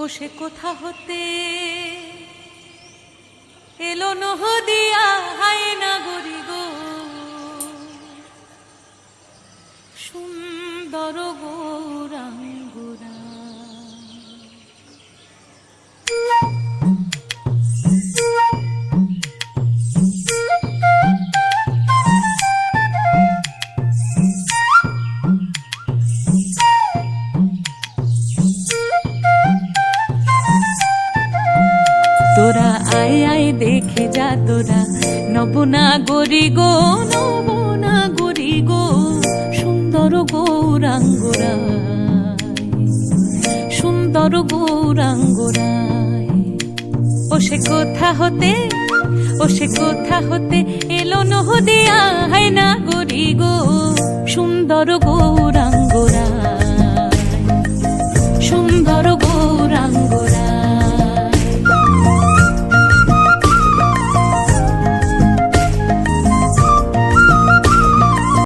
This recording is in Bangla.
ও সে কোথা হতে এলো নহদিয়া হায় নাগরি গো, সুন্দর গৌরাঙ্গুরা। তোরা আয় আয় দেখে যা তোরা নবনাগরি গো, নবনাগরি গো, সুন্দর গৌরাঙ্গরায়, সুন্দর গৌরাঙ্গরায়। ও সে কোথা হতে, ও সে কোথা হতে এলো নহদিয়া হায় নাগরি গো, সুন্দর গৌরাঙ্গরায়, সুন্দর গৌরাঙ্গ।